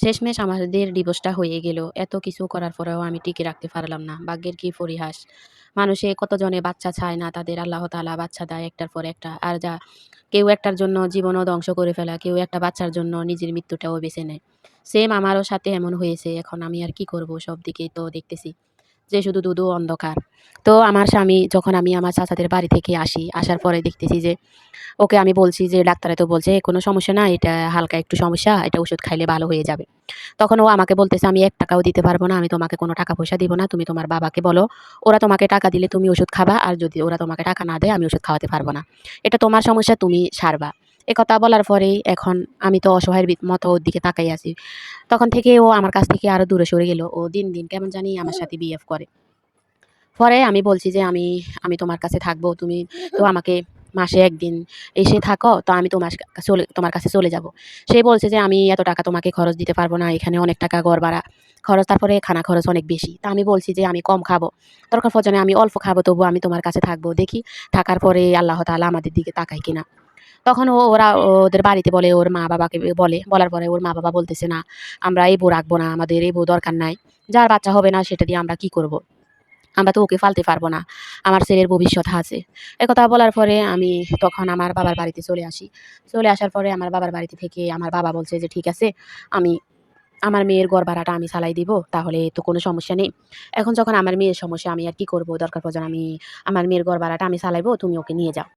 শেষমেশ আমাদের ডিভোর্সটা হয়ে গেল। এত কিছু করার পরেও আমি টিকে রাখতে পারলাম না। ভাগ্যের কি পরিহাস! মানুষে কতজনে বাচ্চা চায় না, তাদের আল্লাহ তাআলা বাচ্চা দেয় একটার পর একটা। আর কেউ একটার জন্য জীবনও ধ্বংস করে ফেলা, কেউ একটা বাচ্চার জন্য নিজের মৃত্যুটাও বেছে নেয়। সেম আমারও সাথে এমন হয়েছে। এখন আমি আর কি করব? সব দিকেই তো দেখতেছি যে শুধু ধুধু অন্ধকার। তো আমার স্বামী যখন আমি আমার চাচাদের বাড়ি থেকে আসি, আসার পরে দেখতেছি যে ওকে আমি বলছি যে, "ডাক্তারে তো বলছে কোনো সমস্যা না, এটা হালকা একটু সমস্যা, এটা ওষুধ খাইলে ভালো হয়ে যাবে।" তখন ও আমাকে বলতেছে, "আমি ৳১ ও দিতে পারব না, আমি তোমাকে কোনো টাকা-পয়সা দিব না। তুমি তোমার বাবাকে বলো, ওরা তোমাকে টাকা দিলে তুমি ওষুধ খাবা, আর যদি ওরা তোমাকে টাকা না দেয়, আমি ওষুধ খাওয়াতে পারব না। এটা তোমার সমস্যা, তুমি সারবা।" একথা বলার পরেই এখন আমি তো অসহায়ের মতো ওর দিকে তাকাই আছি। তখন থেকে ও আমার কাছ থেকে আরো দূরে সরে গেল। ও দিন, দিন কেমন জানি আমার সাথে বিহেভ করে। পরে আমি বলছি যে, আমি তোমার কাছে থাকবো। তুমি তো আমাকে মাসে ১ দিন এসে থাকো। তো আমি তোমার কাছে চলে যাবো। সে বলছে যে, "আমি এত টাকা তোমাকে খরচ দিতে পারবো না। এখানে অনেক টাকা ঘর ভাড়া খরচ, তারপরে খানা খরচ অনেক বেশি।" তা আমি বলছি যে, "আমি কম খাবো। দরকার প্রয়োজনে আমি অল্প খাবো, তবুও আমি তোমার কাছে থাকবো। দেখি থাকার পরে আল্লাহ তাআলা আমাদের দিকে তাকায় কিনা।" তখন ওরা ওদের বাড়িতে বলে, ওর মা-বাবাকে বলে। বলার পরে ওর মা-বাবা বলতেছে, "না, আমরা এই বউ রাখবো না। আমাদের এই বউ দরকার নাই। যার বাচ্চা হবে না সেটা দিয়ে আমরা কি করব? আমরা তো ওকে ফালতে পারবো না। আমার ছেলের ভবিষ্যৎ আছে।" একথা বলার পরে আমি তখন আমার বাবার বাড়িতে চলে আসি। চলে আসার পরে আমার বাবার বাড়িতে থেকে আমার বাবা বলছে যে, "ঠিক আছে, আমি আমার মেয়ের ঘর ভাড়াটা আমি চালাই দিব। তাহলে তো কোনো সমস্যা নেই। এখন যখন আমার মেয়ের সমস্যা, আমি আর কি করব? দরকার প্রয়োজন আমি আমার মেয়ের ঘর ভাড়াটা আমি চালাইবো, তুমি ওকে নিয়ে যাও।"